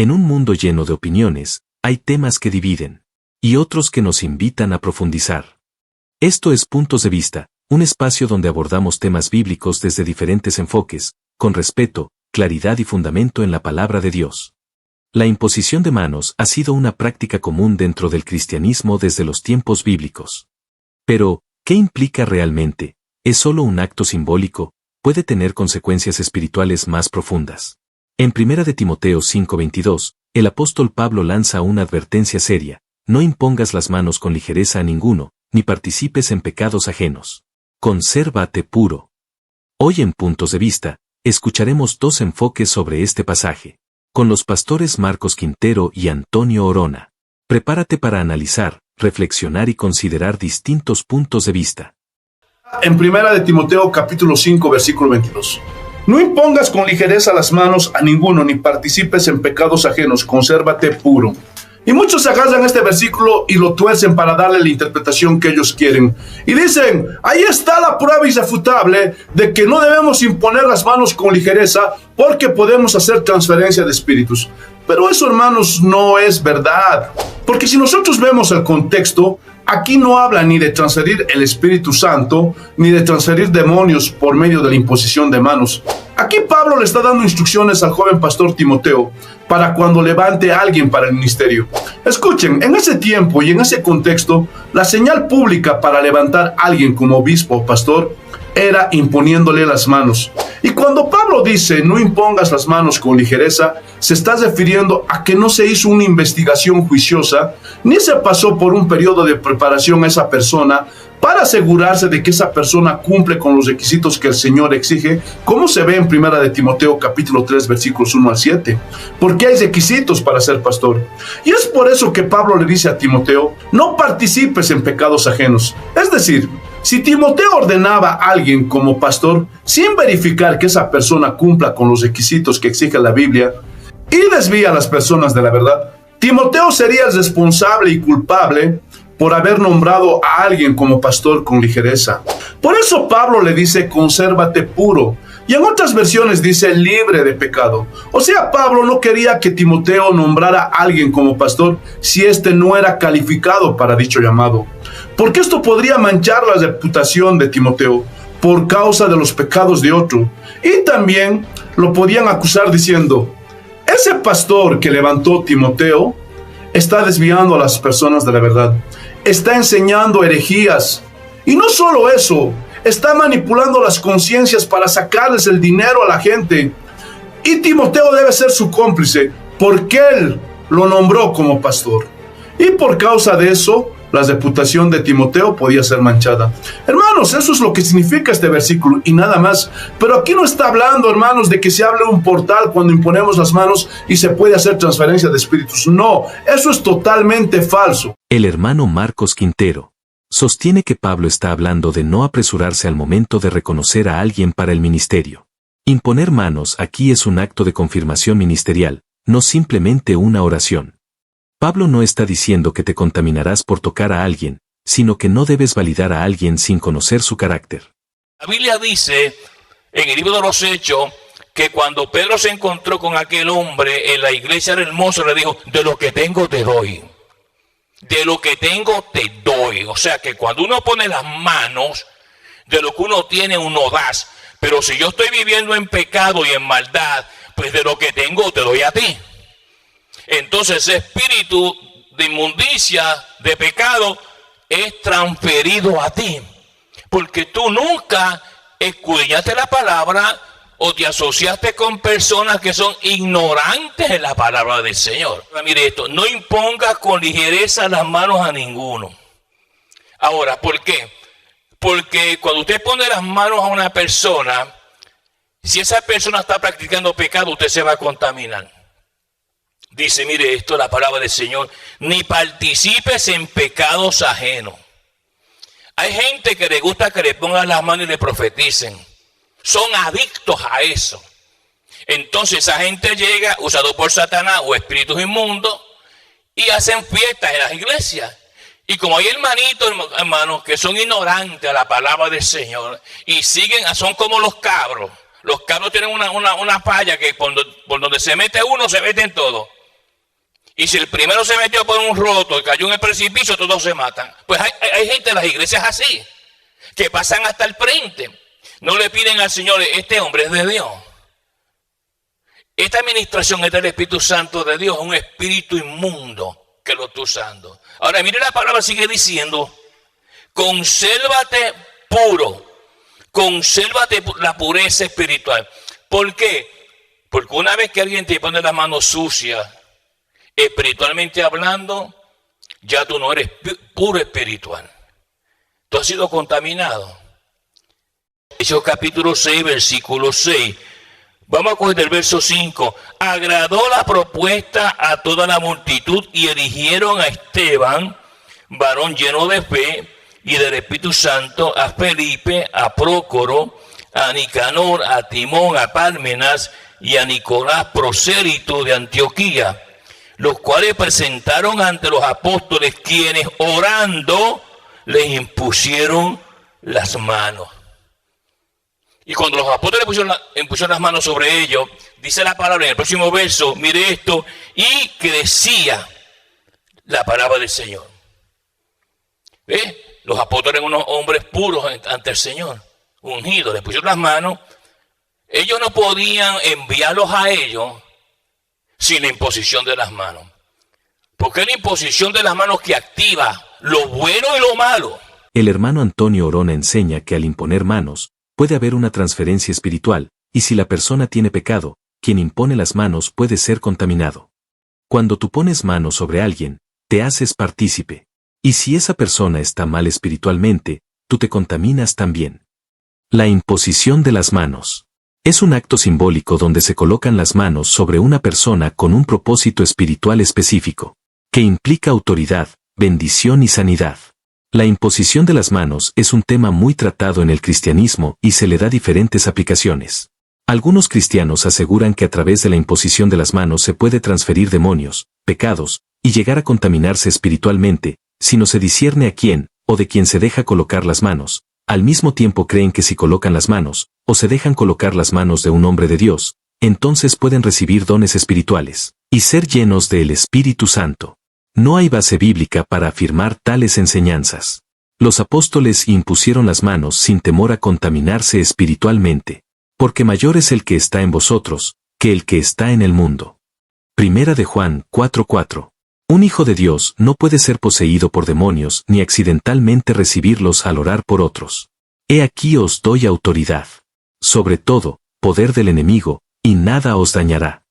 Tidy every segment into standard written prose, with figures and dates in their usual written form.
En un mundo lleno de opiniones, hay temas que dividen, y otros que nos invitan a profundizar. Esto es Puntos de Vista, un espacio donde abordamos temas bíblicos desde diferentes enfoques, con respeto, claridad y fundamento en la Palabra de Dios. La imposición de manos ha sido una práctica común dentro del cristianismo desde los tiempos bíblicos. Pero, ¿qué implica realmente? ¿Es solo un acto simbólico? ¿Puede tener consecuencias espirituales más profundas? En 1 de Timoteo 5:22, el apóstol Pablo lanza una advertencia seria: no impongas las manos con ligereza a ninguno, ni participes en pecados ajenos. Consérvate puro. Hoy en Puntos de Vista, escucharemos dos enfoques sobre este pasaje, con los pastores Marcos Quintero y Antonio Orona. Prepárate para analizar, reflexionar y considerar distintos puntos de vista. En 1 de Timoteo capítulo 5 versículo 22. No impongas con ligereza las manos a ninguno, ni participes en pecados ajenos, consérvate puro. Y muchos agarran este versículo y lo tuercen para darle la interpretación que ellos quieren. Y dicen, ahí está la prueba irrefutable de que no debemos imponer las manos con ligereza porque podemos hacer transferencia de espíritus. Pero eso, hermanos, no es verdad. Porque si nosotros vemos el contexto, aquí no habla ni de transferir el Espíritu Santo, ni de transferir demonios por medio de la imposición de manos. Aquí Pablo le está dando instrucciones al joven pastor Timoteo para cuando levante a alguien para el ministerio. Escuchen, en ese tiempo y en ese contexto, la señal pública para levantar a alguien como obispo o pastor era imponiéndole las manos. Y cuando Pablo dice no impongas las manos con ligereza, se está refiriendo a que no se hizo una investigación juiciosa, ni se pasó por un periodo de preparación a esa persona para asegurarse de que esa persona cumple con los requisitos que el Señor exige, como se ve en 1 de Timoteo capítulo 3 versículos 1 al 7, porque hay requisitos para ser pastor. Y es por eso que Pablo le dice a Timoteo, no participes en pecados ajenos. Es decir, si Timoteo ordenaba a alguien como pastor sin verificar que esa persona cumpla con los requisitos que exige la Biblia y desvía a las personas de la verdad, Timoteo sería el responsable y culpable por haber nombrado a alguien como pastor con ligereza. Por eso Pablo le dice, consérvate puro. Y en otras versiones dice, libre de pecado. O sea, Pablo no quería que Timoteo nombrara a alguien como pastor si éste no era calificado para dicho llamado. Porque esto podría manchar la reputación de Timoteo por causa de los pecados de otro. Y también lo podían acusar diciendo, ese pastor que levantó Timoteo está desviando a las personas de la verdad. Está enseñando herejías. Y no solo eso, está manipulando las conciencias para sacarles el dinero a la gente. Y Timoteo debe ser su cómplice, porque él lo nombró como pastor. Y por causa de eso, la reputación de Timoteo podía ser manchada. Hermanos, eso es lo que significa este versículo y nada más. Pero aquí no está hablando, hermanos, de que se hable un portal cuando imponemos las manos y se puede hacer transferencia de espíritus. No, eso es totalmente falso. El hermano Marcos Quintero sostiene que Pablo está hablando de no apresurarse al momento de reconocer a alguien para el ministerio. Imponer manos aquí es un acto de confirmación ministerial, no simplemente una oración. Pablo no está diciendo que te contaminarás por tocar a alguien, sino que no debes validar a alguien sin conocer su carácter. La Biblia dice, en el libro de los Hechos, que cuando Pedro se encontró con aquel hombre en la iglesia del hermoso, le dijo, de lo que tengo te doy. De lo que tengo te doy. O sea que cuando uno pone las manos, de lo que uno tiene uno das. Pero si yo estoy viviendo en pecado y en maldad, pues de lo que tengo te doy a ti. Entonces ese espíritu de inmundicia, de pecado, es transferido a ti. Porque tú nunca escudriñaste la palabra o te asociaste con personas que son ignorantes en la palabra del Señor. Mire esto, no impongas con ligereza las manos a ninguno. Ahora, ¿por qué? Porque cuando usted pone las manos a una persona, si esa persona está practicando pecado, usted se va a contaminar. Dice, mire esto, la palabra del Señor, ni participes en pecados ajenos. Hay gente que le gusta que le pongan las manos y le profeticen. Son adictos a eso. Entonces esa gente llega, usado por Satanás o espíritus inmundos, y hacen fiestas en las iglesias. Y como hay hermanitos, hermanos, que son ignorantes a la palabra del Señor, y siguen, son como los cabros. Los cabros tienen una falla que por donde se mete uno, se meten todos. Y si el primero se metió por un roto y cayó en el precipicio, todos se matan. Pues hay gente en las iglesias así, que pasan hasta el frente. No le piden al Señor, este hombre es de Dios. Esta administración es del Espíritu Santo de Dios, un espíritu inmundo que lo está usando. Ahora, mire, la palabra sigue diciendo, consérvate puro, consérvate la pureza espiritual. ¿Por qué? Porque una vez que alguien te pone las manos sucias, espiritualmente hablando, ya tú no eres puro espiritual. Tú has sido contaminado. Hechos capítulo 6, versículo 6. Vamos a coger el verso 5. Agradó la propuesta a toda la multitud y eligieron a Esteban, varón lleno de fe y del Espíritu Santo, a Felipe, a Prócoro, a Nicanor, a Timón, a Pármenas y a Nicolás, prosélito de Antioquía, los cuales presentaron ante los apóstoles, quienes orando les impusieron las manos. Y cuando los apóstoles impusieron las manos sobre ellos, dice la palabra en el próximo verso, mire esto, y crecía la palabra del Señor. ¿Ve? Los apóstoles eran unos hombres puros ante el Señor, ungidos, les pusieron las manos. Ellos no podían enviarlos a ellos sin la imposición de las manos. Porque es la imposición de las manos que activa lo bueno y lo malo. El hermano Antonio Orona enseña que al imponer manos, puede haber una transferencia espiritual, y si la persona tiene pecado, quien impone las manos puede ser contaminado. Cuando tú pones manos sobre alguien, te haces partícipe. Y si esa persona está mal espiritualmente, tú te contaminas también. La imposición de las manos. Es un acto simbólico donde se colocan las manos sobre una persona con un propósito espiritual específico, que implica autoridad, bendición y sanidad. La imposición de las manos es un tema muy tratado en el cristianismo y se le da diferentes aplicaciones. Algunos cristianos aseguran que a través de la imposición de las manos se puede transferir demonios, pecados, y llegar a contaminarse espiritualmente, si no se discierne a quién, o de quién se deja colocar las manos. Al mismo tiempo creen que si colocan las manos, o se dejan colocar las manos de un hombre de Dios, entonces pueden recibir dones espirituales, y ser llenos del Espíritu Santo. No hay base bíblica para afirmar tales enseñanzas. Los apóstoles impusieron las manos sin temor a contaminarse espiritualmente, porque mayor es el que está en vosotros, que el que está en el mundo. Primera de Juan 4:4. Un hijo de Dios no puede ser poseído por demonios ni accidentalmente recibirlos al orar por otros. He aquí os doy autoridad. Sobre todo, poder del enemigo, y nada os dañará.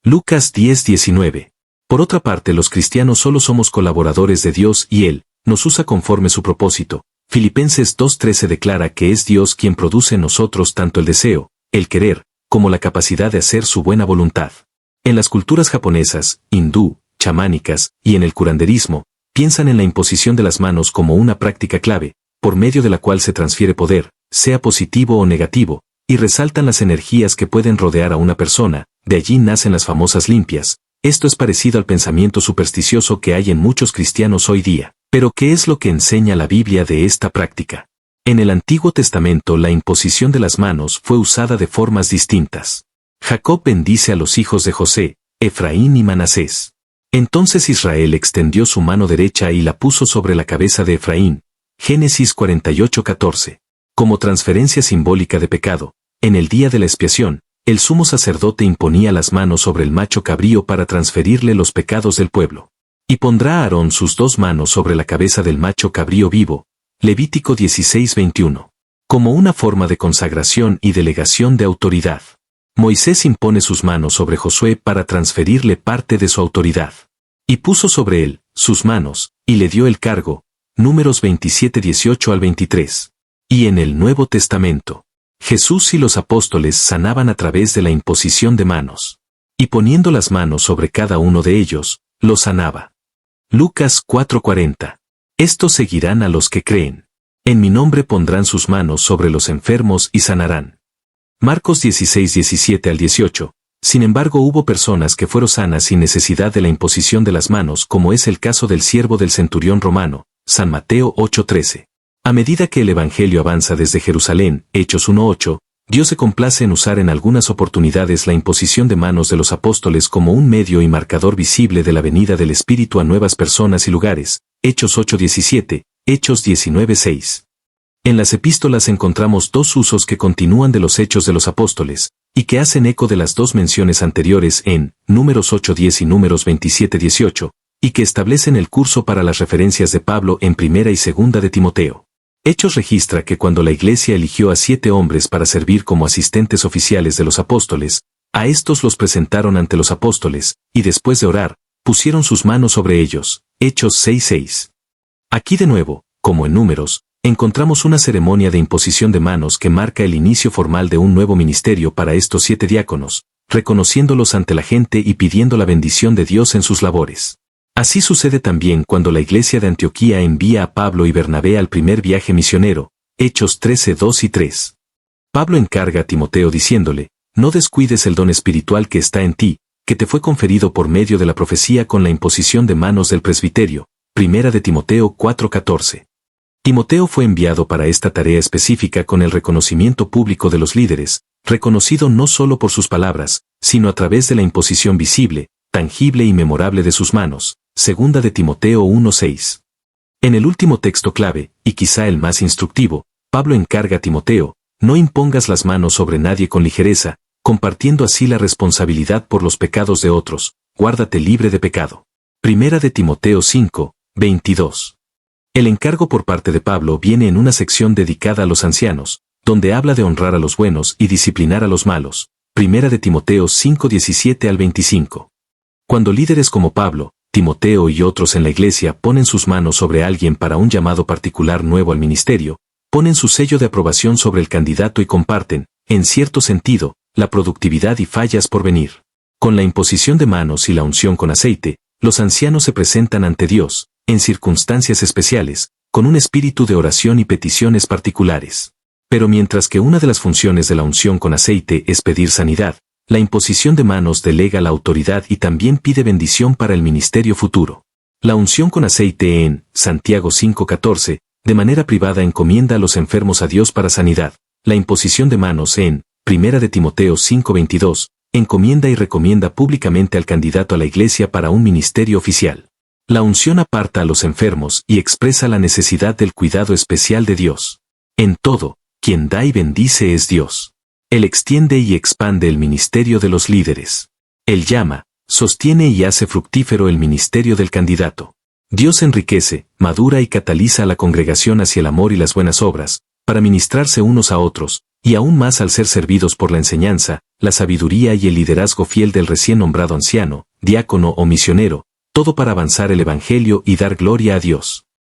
Lucas 10:19. Por otra parte, los cristianos solo somos colaboradores de Dios y Él nos usa conforme su propósito. Filipenses 2:13 declara que es Dios quien produce en nosotros tanto el deseo, el querer, como la capacidad de hacer su buena voluntad. En las culturas japonesas, hindú, chamánicas y en el curanderismo, piensan en la imposición de las manos como una práctica clave, por medio de la cual se transfiere poder, sea positivo o negativo, y resaltan las energías que pueden rodear a una persona. De allí nacen las famosas limpias. Esto es parecido al pensamiento supersticioso que hay en muchos cristianos hoy día. Pero ¿qué es lo que enseña la Biblia de esta práctica? En el Antiguo Testamento la imposición de las manos fue usada de formas distintas. Jacob bendice a los hijos de José, Efraín y Manasés. Entonces Israel extendió su mano derecha y la puso sobre la cabeza de Efraín. Génesis 48:14. Como transferencia simbólica de pecado, en el día de la expiación, el sumo sacerdote imponía las manos sobre el macho cabrío para transferirle los pecados del pueblo. Y pondrá Aarón sus dos manos sobre la cabeza del macho cabrío vivo. Levítico 16:21. Como una forma de consagración y delegación de autoridad. Moisés impone sus manos sobre Josué para transferirle parte de su autoridad. Y puso sobre él sus manos, y le dio el cargo. Números 27:18 al 23. Y en el Nuevo Testamento, Jesús y los apóstoles sanaban a través de la imposición de manos. Y poniendo las manos sobre cada uno de ellos, los sanaba. Lucas 4:40. Estos seguirán a los que creen. En mi nombre pondrán sus manos sobre los enfermos y sanarán. Marcos 16:17 al 18. Sin embargo, hubo personas que fueron sanas sin necesidad de la imposición de las manos, como es el caso del siervo del centurión romano, San Mateo 8:13. A medida que el Evangelio avanza desde Jerusalén, Hechos 1:8, Dios se complace en usar en algunas oportunidades la imposición de manos de los apóstoles como un medio y marcador visible de la venida del Espíritu a nuevas personas y lugares. Hechos 8:17, Hechos 19:6. En las epístolas encontramos dos usos que continúan de los hechos de los apóstoles, y que hacen eco de las dos menciones anteriores en Números 8:10 y Números 27:18, y que establecen el curso para las referencias de Pablo en Primera y Segunda de Timoteo. Hechos registra que cuando la iglesia eligió a 7 hombres para servir como asistentes oficiales de los apóstoles, a estos los presentaron ante los apóstoles, y después de orar, pusieron sus manos sobre ellos. Hechos 6:6. Aquí de nuevo, como en Números, encontramos una ceremonia de imposición de manos que marca el inicio formal de un nuevo ministerio para estos 7 diáconos, reconociéndolos ante la gente y pidiendo la bendición de Dios en sus labores. Así sucede también cuando la iglesia de Antioquía envía a Pablo y Bernabé al primer viaje misionero, Hechos 13:2 y 3. Pablo encarga a Timoteo diciéndole, no descuides el don espiritual que está en ti, que te fue conferido por medio de la profecía con la imposición de manos del presbiterio, Primera de Timoteo 4:14. Timoteo fue enviado para esta tarea específica con el reconocimiento público de los líderes, reconocido no solo por sus palabras, sino a través de la imposición visible, tangible y memorable de sus manos. Segunda de Timoteo 1:6. En el último texto clave, y quizá el más instructivo, Pablo encarga a Timoteo, no impongas las manos sobre nadie con ligereza, compartiendo así la responsabilidad por los pecados de otros, guárdate libre de pecado. Primera de Timoteo 5:22. El encargo por parte de Pablo viene en una sección dedicada a los ancianos, donde habla de honrar a los buenos y disciplinar a los malos. Primera de Timoteo 5:17 al 25. Cuando líderes como Pablo, Timoteo y otros en la iglesia ponen sus manos sobre alguien para un llamado particular nuevo al ministerio, ponen su sello de aprobación sobre el candidato y comparten, en cierto sentido, la productividad y fallas por venir. Con la imposición de manos y la unción con aceite, los ancianos se presentan ante Dios, en circunstancias especiales, con un espíritu de oración y peticiones particulares. Pero mientras que una de las funciones de la unción con aceite es pedir sanidad, la imposición de manos delega la autoridad y también pide bendición para el ministerio futuro. La unción con aceite en Santiago 5:14, de manera privada encomienda a los enfermos a Dios para sanidad. La imposición de manos en Primera de Timoteo 5:22, encomienda y recomienda públicamente al candidato a la iglesia para un ministerio oficial. La unción aparta a los enfermos y expresa la necesidad del cuidado especial de Dios. En todo, quien da y bendice es Dios. Él extiende y expande el ministerio de los líderes. Él llama, sostiene y hace fructífero el ministerio del candidato. Dios enriquece, madura y cataliza a la congregación hacia el amor y las buenas obras, para ministrarse unos a otros, y aún más al ser servidos por la enseñanza, la sabiduría y el liderazgo fiel del recién nombrado anciano, diácono o misionero, todo para avanzar el Evangelio y dar gloria a Dios.